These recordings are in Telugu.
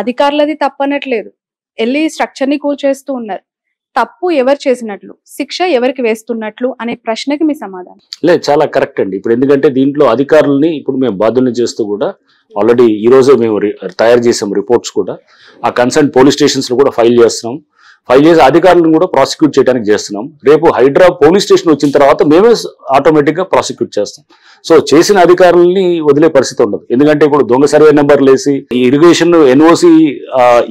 అధికారులది తప్పనట్లేదు, వెళ్ళి స్ట్రక్చర్ ని కూల్చేస్తూ ఉన్నారు. తప్పు ఎవరు చేసినట్లు, శిక్ష ఎవరికి వేస్తున్నట్లు అనే ప్రశ్నకి మీ సమాధానం? లేదు, చాలా కరెక్ట్ అండి. ఇప్పుడు ఎందుకంటే దీంట్లో అధికారులని ఇప్పుడు మేము బాధ్యుల్ని చేస్తూ కూడా ఆల్రెడీ ఈ రోజే మేము తయారు చేసాం రిపోర్ట్స్ కూడా. ఆ కన్సర్న్ పోలీస్ స్టేషన్స్ లో కూడా ఫైల్ చేస్తున్నాం. ఫైల్ చేసి అధికారులను కూడా ప్రాసిక్యూట్ చేయడానికి చేస్తున్నాం. రేపు హైడ్రా పోలీస్ స్టేషన్ వచ్చిన తర్వాత మేమే ఆటోమేటిక్ గా ప్రాసిక్యూట్ చేస్తాం. సో చేసిన అధికారులని వదిలే పరిస్థితి ఉండదు. ఎందుకంటే ఇప్పుడు దొంగ సర్వే నెంబర్లు వేసి ఇరిగేషన్ ఎన్ఓసి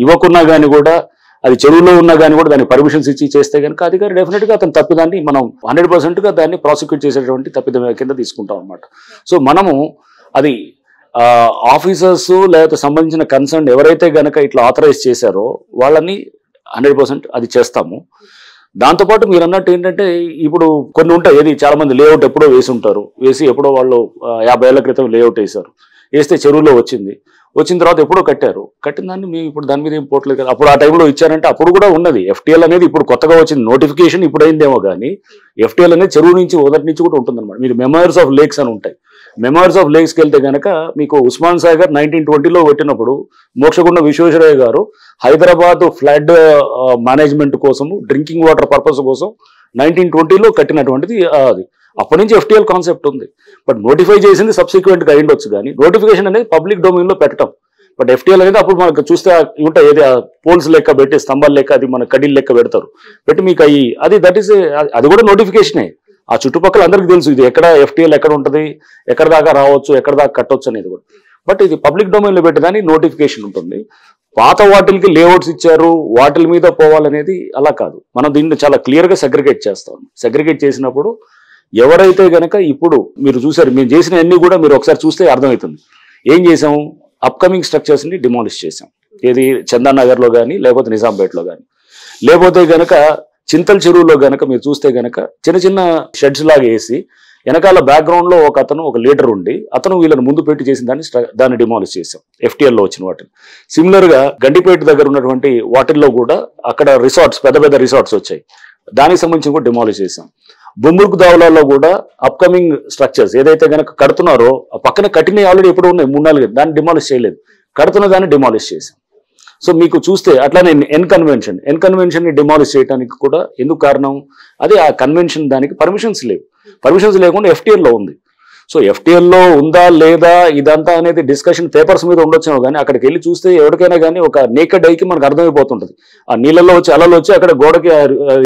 ఇవ్వకున్నా కానీ కూడా, అది చెరువులో ఉన్నా కానీ కూడా దానికి పర్మిషన్స్ ఇచ్చి చేస్తే కనుక అధికారి డెఫినెట్ గా అతను తప్పిదాన్ని మనం 100% గా దాన్ని ప్రాసిక్యూట్ చేసేటువంటి తప్పిదం కింద తీసుకుంటాం అనమాట. సో మనము అది ఆఫీసర్స్ లేకపోతే సంబంధించిన కన్సర్న్ ఎవరైతే గనక ఇట్లా ఆథరైజ్ చేశారో వాళ్ళని 100% అది చేస్తాము. దాంతోపాటు మీరు అన్నట్టు ఏంటంటే ఇప్పుడు కొన్ని ఉంటాయి, ఏది చాలా మంది లేఅవుట్ ఎప్పుడో వేసి ఉంటారు, వేసి ఎప్పుడో వాళ్ళు 50 ఏళ్ల క్రితం లేఅవుట్ వేశారు, వేస్తే చెరువులో వచ్చిన తర్వాత ఎప్పుడో కట్టిన దాన్ని మేము ఇప్పుడు దాని మీద ఏం పోవట్లేదు కదా. అప్పుడు ఆ టైంలో ఇచ్చారంటే అప్పుడు కూడా ఉన్నది. FTL అనేది ఇప్పుడు కొత్తగా వచ్చింది, నోటిఫికేషన్ ఇప్పుడు అయిందేమో కానీ FTL అనేది చెరువు నుంచి మొదటి నుంచి కూడా ఉంటుందన్నమాట. మీరు మెమోరీస్ ఆఫ్ లేక్స్ అని ఉంటాయి. మెమోరీస్ ఆఫ్ లేక్స్కి వెళ్తే కనుక మీకు ఉస్మాన్ సాగర్ 1920లో పెట్టినప్పుడు మోక్షగుండ విశ్వేశ్వరయ్య గారు హైదరాబాద్ ఫ్లడ్ మేనేజ్మెంట్ కోసము, డ్రింకింగ్ వాటర్ పర్పస్ కోసం 1920లో కట్టినటువంటిది అది. అప్పటి నుంచి FTL కాన్సెప్ట్ ఉంది. బట్ నోటిఫై చేసింది సబ్సిక్వెంట్ గా అయ్యిండొచ్చు కానీ నోటిఫికేషన్ అనేది పబ్లిక్ డొమైన్ లో పెట్టడం. బట్ FTL అనేది అప్పుడు మనకు చూస్తే ఉంటాయి, ఏది పోల్స్ లెక్క పెట్టి స్తంభాలు లెక్క అది మన కడీలు లెక్క పెడతారు, పెట్టి మీకు దట్ ఈస్ అది కూడా నోటిఫికేషనే. ఆ చుట్టుపక్కల అందరికీ తెలుసు ఇది ఎక్కడ FTL ఎక్కడ ఉంటుంది, ఎక్కడ దాకా రావచ్చు, ఎక్కడ దాకా కట్టవచ్చు అనేది కూడా. బట్ ఇది పబ్లిక్ డొమైన్ లో పెట్టేదాన్ని నోటిఫికేషన్ ఉంటుంది. పాత వాటిల్కి లేఅవుట్స్ ఇచ్చారు, వాటిల మీద పోవాలనేది అలా కాదు. మనం దీన్ని చాలా క్లియర్ గా సెగ్రిగేట్ చేస్తాం. సెగ్రిగేట్ చేసినప్పుడు ఎవరైతే గనక ఇప్పుడు మీరు చూసారు, మేము చేసిన అన్ని కూడా మీరు ఒకసారి చూస్తే అర్థమవుతుంది. ఏం చేసాం, అప్కమింగ్ స్ట్రక్చర్స్ ని డిమాలిష్ చేసాం. ఏది చందానగర్ లో కానీ, లేకపోతే నిజాంపేటలో కానీ, లేకపోతే గనక చింతల చెరువులో గనక మీరు చూస్తే గనక చిన్న చిన్న షెడ్స్ లాగా వేసి వెనకాల బ్యాక్గ్రౌండ్ లో ఒక లీడర్ ఉండి అతను వీళ్ళని ముందు పెట్టి చేసిన దాన్ని డిమాలిష్ చేసాం FTL లో వచ్చిన వాటిని. సిమిలర్ గా గండిపేట దగ్గర ఉన్నటువంటి వాటిల్లో కూడా అక్కడ రిసార్ట్స్, పెద్ద పెద్ద రిసార్ట్స్ వచ్చాయి, దానికి సంబంధించి కూడా డిమాలిష్ చేసాం. బొమ్మూరుకు దావులలో కూడా అప్కమింగ్ స్ట్రక్చర్స్ ఏదైతే కనుక కడుతున్నారో పక్కన కట్టినవి ఆల్రెడీ ఎప్పుడు ఉన్నాయి 3-4, దాన్ని డిమాలిష్ చేయలేదు, కడుతున్న దాన్ని డిమాలిష్ చేసాం. సో మీకు చూస్తే అట్లానే ఎన్ కన్వెన్షన్ ని డిమాలిష్ చేయడానికి కూడా ఎందుకు కారణం, అదే ఆ కన్వెన్షన్ దానికి పర్మిషన్స్ లేవు. పర్మిషన్స్ లేకుండా FTL లో ఉంది. సో FTL లో ఉందా లేదా ఇదంతా అనేది డిస్కషన్ పేపర్స్ మీద ఉండొచ్చేమో కానీ అక్కడికి వెళ్ళి చూస్తే ఎవరికైనా కానీ ఒక నేకెడ్ ఐకి మనకు అర్థమైపోతుంటది. ఆ నీళ్ళలో వచ్చి అలలు వచ్చి అక్కడ గోడకి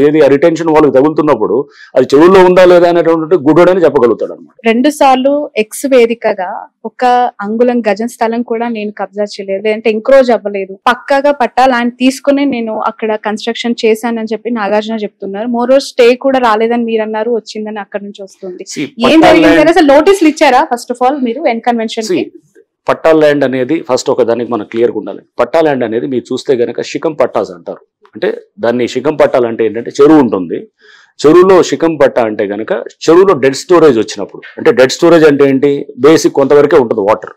ఏది రిటెన్షన్ వాళ్ళకి తగులుతున్నప్పుడు అది చెవుల్లో ఉందా లేదా అనేటువంటి గుడ్డని చెప్పగలుగుతాడు అనమాట. 2 సార్లు ఎక్స్ వేదికగా ఒక అంగుళం గజం స్థలం కూడా నేను కబ్జా చేయలేదు, లేదంటే ఎంక్రోజ్ అవ్వలేదు, పక్కాగా పట్టా ల్యాండ్ తీసుకుని నేను అక్కడ కన్స్ట్రక్షన్ చేశానని చెప్పి నాగార్జున చెప్తున్నారు. మోరోవర్ స్టే కూడా రాలేదని మీరు అన్నారు, వచ్చిందని అక్కడ నుంచి వస్తుంది. ఏం జరిగింది అసలు నోటీసులు ఇచ్చారా ఫస్ట్ ఆఫ్ ఆల్ మీరు ఎన్ కన్వెన్షన్ కి? పట్టా ల్యాండ్ అనేది ఫస్ట్ ఒక దానికి మనం క్లియర్గా ఉండాలి. పట్టా ల్యాండ్ అనేది మీరు చూస్తే గనక శిఖం పట్టాస్ అంటారు. అంటే దాన్ని శిఖం పట్టాలు అంటే ఏంటంటే చెరువు ఉంటుంది, చెరువులో శిఖం పట్టా అంటే గనక చెరువులో డెడ్ స్టోరేజ్ వచ్చినప్పుడు, అంటే డెడ్ స్టోరేజ్ అంటే ఏంటి, బేసిక్ కొంతవరకే ఉంటుంది వాటర్,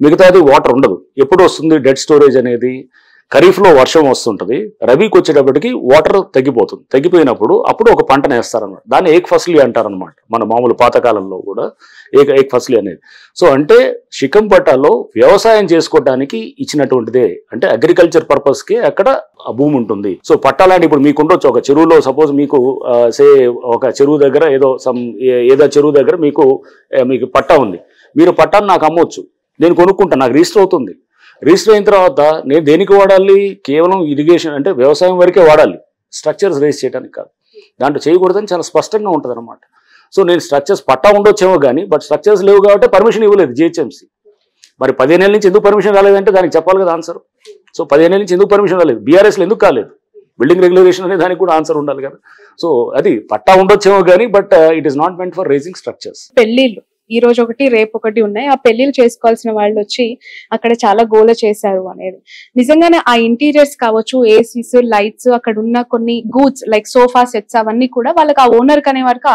మిగతాది వాటర్ ఉండదు. ఎప్పుడు వస్తుంది డెడ్ స్టోరేజ్ అనేది, ఖరీఫ్ లో వర్షం వస్తుంటది, రబీకి వచ్చేటప్పటికి వాటర్ తగ్గిపోతుంది, తగ్గిపోయినప్పుడు అప్పుడు ఒక పంటను వేస్తారనమాట. దాన్ని ఏక్ ఫస్లీ అంటారనమాట మన మామూలు పాతకాలంలో కూడా ఏక్ ఫస్లీ అనేది. సో అంటే శిఖం పట్టాలో వ్యవసాయం చేసుకోవడానికి ఇచ్చినటువంటిదే, అంటే అగ్రికల్చర్ పర్పస్ కి అక్కడ ఆ భూమి ఉంటుంది. సో పట్టాలంటే ఇప్పుడు మీకు ఉండొచ్చు ఒక చెరువులో, సపోజ్ మీకు ఒక చెరువు దగ్గర ఏదో చెరువు దగ్గర మీకు పట్టా ఉంది, మీరు పట్టాన్ని నాకు అమ్మవచ్చు, నేను కొనుక్కుంటాను, నాకు రిజిస్టర్ అవుతుంది. రిజిస్టర్ అయిన తర్వాత నేను దేనికి వాడాలి, కేవలం ఇరిగేషన్ అంటే వ్యవసాయం వరకే వాడాలి, స్ట్రక్చర్స్ రేస్ చేయడానికి కాదు. దాంట్లో చేయకూడదని చాలా స్పష్టంగా ఉంటుంది అనమాట. సో నేను స్ట్రక్చర్స్ పట్టా ఉండొచ్చేమో కానీ బట్ స్ట్రక్చర్స్ లేవు కాబట్టి పర్మిషన్ ఇవ్వలేదు GHMC. మరి 15 ఏళ్ళ నుంచి ఎందుకు పర్మిషన్ రాలేదంటే దానికి చెప్పాలి కదా ఆన్సర్. సో 15 ఏళ్ళ నుంచి ఎందుకు పర్మిషన్ రాలేదు, BRSలో ఎందుకు కాలేదు, బిల్డింగ్ రెగ్యులేషన్ అనే దానికి కూడా ఆన్సర్ ఉండాలి కదా. సో అది పట్టా ఉండొచ్చేమో కానీ but it is not meant for raising structures. పెళ్లిళ్ళు ఈ రోజు ఒకటి రేపు ఒకటి ఉన్నాయి, ఆ పెళ్లిళ్ళు చేసుకోవాల్సిన వాళ్ళు వచ్చి అక్కడ చాలా గోల చేశారు అనేది నిజంగానే. ఆ ఇంటీరియర్స్ కావచ్చు, ఏసీస్, లైట్స్, అక్కడ ఉన్న కొన్ని గూడ్స్ లైక్ సోఫా సెట్స్ అవన్నీ కూడా వాళ్ళకి ఆ ఓనర్ అనే వరకు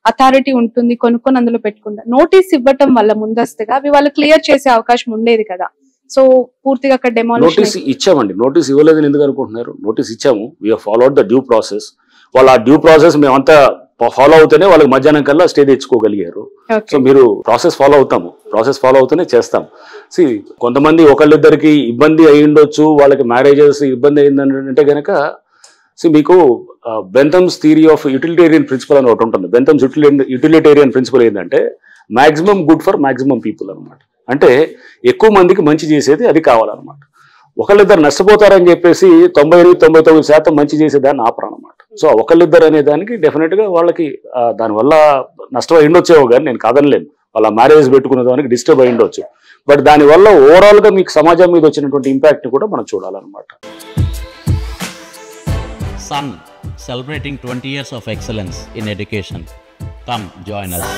అథారిటీ ఉంటుంది, కొనుక్కొని అందులో పెట్టుకుంటారు. నోటీస్ ఇవ్వటం వల్ల ముందస్తుగా అవి వాళ్ళు క్లియర్ చేసే అవకాశం ఉండేది కదా. సో పూర్తిగా అక్కడ డెమాలిషన్. నోటీస్ ఇచ్చామండి, నోటీస్ ఇవ్వలేదని ఎందుకు అనుకుంటున్నారు, నోటీస్ ఇచ్చాము, we have followed the due process. వాళ్ళ ఆ డ్యూ ప్రాసెస్ మేమంతా ఫాలో అవుతూనే వాళ్ళకి మధ్యాహ్నం కల్లా స్టే తెచ్చుకోగలిగారు. సో మీరు ప్రాసెస్ ఫాలో అవుతూనే చేస్తాం. కొంతమంది ఒకళ్ళిద్దరికి ఇబ్బంది అయి ఉండొచ్చు, వాళ్ళకి మ్యారేజెస్ ఇబ్బంది అయిందంటే కనుక మీకు బెంథమ్స్ థియరీ ఆఫ్ యూటిలిటేరియన్ ప్రిన్సిపల్ అని ఒకటి ఉంటుంది. బెంథమ్స్ యూటిలిటేరియన్ ప్రిన్సిపల్ ఏంటంటే maximum good for maximum people అనమాట. అంటే ఎక్కువ మందికి మంచి చేసేది అది కావాలన్నమాట. ఒకళ్ళిద్దరు నష్టపోతారని చెప్పేసి 99% మంచి చేసేదాన్ని ఆపరనమాట. సో ఒకళ్ళిద్దరు అనే దానికి డెఫినెట్గా వాళ్ళకి దానివల్ల నష్టం అయి ఉండొచ్చేవో కానీ నేను కాదనలేను. వాళ్ళ మ్యారేజ్ పెట్టుకునే దానికి డిస్టర్బ్ అయి ఉండొచ్చు. బట్ దానివల్ల ఓవరాల్గా మీకు సమాజం మీద వచ్చినటువంటి ఇంపాక్ట్ని కూడా మనం చూడాలన్నమాట. Sun, celebrating 20 years of excellence in education. Come join us.